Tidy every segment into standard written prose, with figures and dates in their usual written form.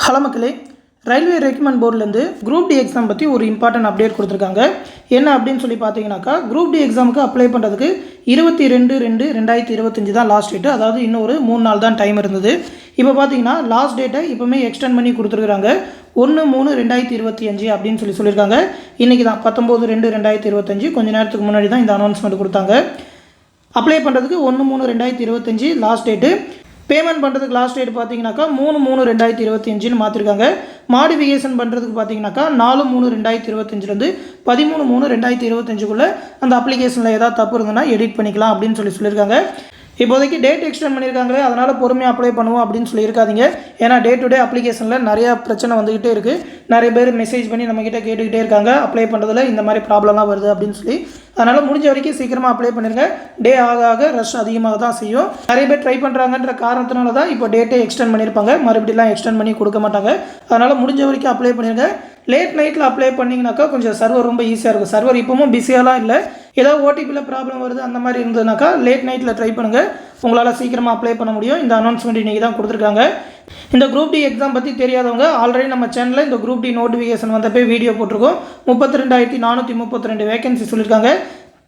Hello மக்களே, railway recruitment போர்டிலேருந்து group D exam பற்றி ஒரு இம்பார்ட்டன்ட் அப்டேட் கொடுத்துருக்காங்க. என்ன அப்படின்னு சொல்லி பார்த்தீங்கன்னாக்கா, குரூப் டி எக்ஸாமுக்கு அப்ளை பண்ணுறதுக்கு 22/2/2025 தான் லாஸ்ட் டேட்டு. அதாவது இன்னும் ஒரு 3 நாள் தான் டைம் இருந்தது. இப்போ பார்த்தீங்கன்னா லாஸ்ட் டேட்டை இப்போவுமே எக்ஸ்டெண்ட் பண்ணி கொடுத்துருக்குறாங்க. 1/3/2025 அப்படின்னு சொல்லியிருக்காங்க. இன்றைக்கி தான் 19/2/2025 கொஞ்சம் நேரத்துக்கு முன்னாடி தான் இந்த அனௌன்ஸ்மெண்ட் கொடுத்தாங்க. அப்ளை பண்ணுறதுக்கு 1/3/2025 லாஸ்ட் டேட்டு. பேமெண்ட் பண்ணுறதுக்கு லாஸ்ட் டேட் பார்த்தீங்கன்னாக்கா 3/3/2025 மாற்றிருக்காங்க. மாடிஃபிகேஷன் பண்ணுறதுக்கு பார்த்தீங்கன்னாக்கா 4/3/2025 13/3/2025 அந்த அப்ளிகேஷனில் ஏதாவது தப்பு இருந்ததுன்னா எடிட் பண்ணிக்கலாம் அப்படின்னு சொல்லியிருக்காங்க. இப்போதைக்கு டேட் எக்ஸ்டெண்ட் பண்ணியிருக்காங்களே, அதனால் பொறுமையாக அப்ளை பண்ணுவோம் அப்படின்னு சொல்லியிருக்காதீங்க. ஏன்னா டே டு டே அப்ளிகேஷனில் நிறையா பிரச்சனை வந்துக்கிட்டே இருக்குது. நிறைய பேர் மெசேஜ் பண்ணி நம்மக்கிட்ட கேட்டுக்கிட்டே இருக்காங்க, அப்ளை பண்ணுறதுல இந்த மாதிரி ப்ராப்ளம்லாம் வருது அப்படின்னு சொல்லி. அதனால் முடிஞ்ச வரைக்கும் சீக்கிரமாக அப்ளை பண்ணிடுங்க. டே ஆக ரஷ் அதிகமாக தான் செய்யும். நிறைய பேர் ட்ரை பண்ணுறாங்கன்ற காரணத்தினால தான் இப்போ டேட்டே எக்ஸ்டெண்ட் பண்ணியிருப்பாங்க. மறுபடியெல்லாம் எக்ஸ்டெண்ட் பண்ணி கொடுக்க மாட்டாங்க. அதனால் முடிஞ்ச வரைக்கும் அப்ளை பண்ணிடுங்க. லேட் நைட்டில் அப்ளை பண்ணிங்கனாக்கா கொஞ்சம் சர்வர் ரொம்ப ஈஸியாக இருக்கும். சர்வர் இப்போவும் பிஸியாலாம் இல்லை. ஏதாவது ஓடிபியில் ப்ராப்ளம் வருது அந்த மாதிரி இருந்ததுனாக்கா லேட் நைட்டில் ட்ரை பண்ணுங்கள். உங்களால் சீக்கிரமாக அப்ளை பண்ண முடியும். இந்த அனௌன்ஸ்மெண்ட் இன்றைக்கி தான் கொடுத்துருக்காங்க. இந்த குரூப் டி எக்ஸாம் பற்றி தெரியாதவங்க ஆல்ரெடி நம்ம சேனலில் இந்த குரூப் டி நோட்டிஃபிகேஷன் வந்தப்போ வீடியோ போட்டிருக்கோம். 32,432 வேகன்சி சொல்லியிருக்காங்க.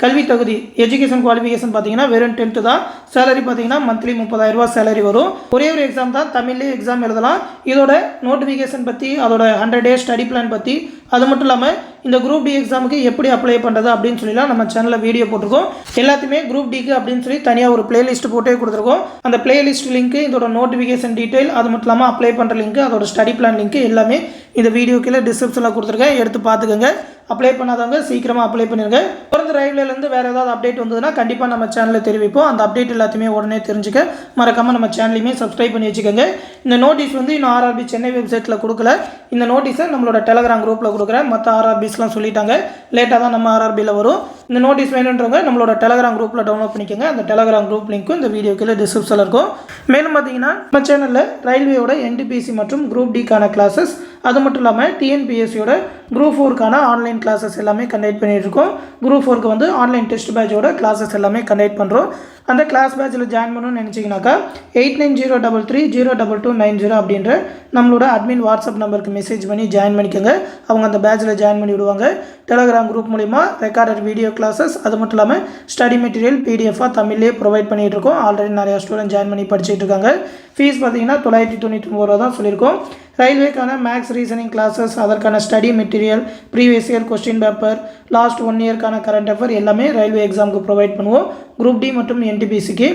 கல்வி தகுதி எஜுகேஷன் குவாலிஃபிகேஷன் பார்த்தீங்கன்னா வெறும் 10th தான். சேலரி பார்த்தீங்கன்னா மந்த்லி 30,000 ரூபா சேலரி வரும். ஒரே ஒரு எக்ஸாம் தான், தமிழ்லேயே எக்ஸாம் எழுதலாம். இதோட நோட்டிஃபிகேஷன் பற்றி, அதோட 100 days ஸ்டடி பிளான் பற்றி, அது மட்டும் இல்லாமல் இந்த குரூப் டி எக்ஸாமுக்கு எப்படி அப்ளை பண்ணுறது அப்படின்னு சொல்லிலாம் நம்ம சேனலில் வீடியோ போட்டிருக்கோம். எல்லாத்தையுமே குரூப் டிக்கு அப்படின்னு சொல்லி தனியாக ஒரு பிளேலிஸ்ட் போட்டே கொடுத்துருக்கோம். அந்த பிளேலிஸ்ட் லிங்க், இதோட நோட்டிஃபிகேஷன் டீட்டெயில், அது மட்டும் இல்லாமல் அப்ளை பண்ணுற லிங்க், அதோட ஸ்டடி பிளான் லிங்க் எல்லாமே இந்த வீடியோ கீழே டிஸ்கிரிப்ஷனில் கொடுத்துருக்கேன். எடுத்து பார்த்துக்கோங்க. அப்ளை பண்ணாதவங்க சீக்கிரமாக அப்ளை பண்ணிடுங்க. தொடர்ந்து ரயில்வேலேருந்து வேறு ஏதாவது அப்டேட் வந்ததுன்னா கண்டிப்பாக நம்ம சேனலில் தெரிவிப்போம். அந்த அப்டேட் எல்லாத்தையுமே உடனே தெரிஞ்சுக்க மறக்காமல் நம்ம சேனலையுமே சப்ஸ்கிரைப் பண்ணி வச்சுக்கோங்க. இந்த நோட்டீஸ் இன்னும் ஆர்ஆர்பி சென்னை வெப்சைட்டில் கொடுக்கல. இந்த நோட்டீஸை நம்மளோட டெலகிராம் குரூப்பில் கொடுக்குறேன். மற்ற ஆர்ஆர்பிஸ்லாம் சொல்லிட்டாங்க, லேட்டாக தான் நம்ம ஆர்ஆர்பியில் வரும். இந்த நோட்டீஸ் வேணுன்றவங்க நம்மளோட டெலகிராம் குரூப்பில் டவுன்லோட் பண்ணிக்கோங்க. அந்த டெலகிராம் குரூப் லிங்க்கும் இந்த வீடியோ கீழே டிஸ்கிரிப்ஷனில் இருக்கும். மேலும் பார்த்தீங்கன்னா நம்ம சேனலில் ரயில்வேயோட என்டிபிசி மற்றும் குரூப் டிக்கான கிளாஸஸ், அது மட்டும் இல்லாமல் டிஎன்பிஎஸ்சியோட குரூப் 4க்கான ஆன்லைன் கிளாஸஸ் எல்லாமே கண்டக்ட் பண்ணிகிட்டு இருக்கோம். குரூப் 4க்கு ஆன்லைன் டெஸ்ட் பேட்சோட கிளாஸஸ் எல்லாமே கண்டக்ட் பண்ணுறோம். அந்த கிளாஸ் பேட்சில் ஜாயின் பண்ணணும்னு நினச்சிங்கனாக்கா 8903322290 அப்படின்ற நம்மளோட அட்மின் வாட்ஸ்அப் நம்பருக்கு மெசேஜ் பண்ணி ஜாயின் பண்ணிக்கோங்க. அவங்க அந்த பேட்சில் ஜாயின் பண்ணி விடுவாங்க. டெலகிராம் குரூப் மூலிமா ரெக்கார்டட் வீடியோ கிளாஸஸ், அது மட்டும் இல்லாமல் ஸ்டடி மெட்டீரியல் பிடிஎஃபாக தமிழ்லேயே ப்ரொவைட் பண்ணிகிட்டு இருக்கோம். ஆல்ரெடி நிறையா ஸ்டூடெண்ட் ஜாயின் பண்ணி படிச்சுட்டு இருக்காங்க. ஃபீஸ் பார்த்தீங்கன்னா 999 ரூபா தான் சொல்லியிருக்கோம். ரயில்வேக்கான மேக்ஸ் ரீசனிங் கிளாஸஸ், அதற்கான study material, previous year question paper, last 1 இயர்க்கான கரண்ட் அஃபேர் எல்லாமே ரயில்வே எக்ஸாமுக்கு ப்ரொவைட் பண்ணுவோம். குரூப் டி மற்றும் என்டிபிசிக்கு.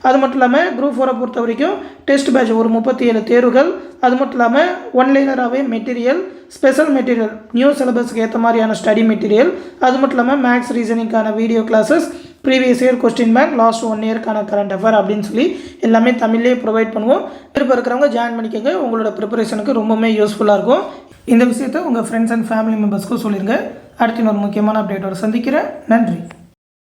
அது மட்டும் இல்லாமல் குரூப் 4 பொறுத்த வரைக்கும் டெஸ்ட் பேட்ச் ஒரு 37 தேர்வுகள், அது மட்டும் இல்லாமல் ஒன்லைனராகவே மெட்டீரியல், ஸ்பெஷல் மெட்டீரியல், நியூ சிலபஸ்க்கு ஏற்ற மாதிரியான ஸ்டடி மெட்டீரியல், அது மட்டும் இல்லாமல் மேக்ஸ் ரீசனிங்கான video classes, previous year question bank, last 1 இயர்க்கான கரண்ட் அஃபேர் அப்படின்னு சொல்லி எல்லாமே தமிழ்லேயே ப்ரொவைட் பண்ணுவோம். விருப்பம் இருக்கிறவங்க ஜாயின் பண்ணிக்கோங்க. உங்களோட ப்ரிப்பரேஷனுக்கு ரொம்பவுமே யூஸ்ஃபுல்லாக இருக்கும். இந்த விஷயத்தை உங்கள் ஃப்ரெண்ட்ஸ் அண்ட் ஃபேமிலி மெம்பர்ஸ்க்கும் சொல்லிடுங்க. அடுத்து ஒரு முக்கியமான அப்டேட்டோட சந்திக்கிறேன். நன்றி.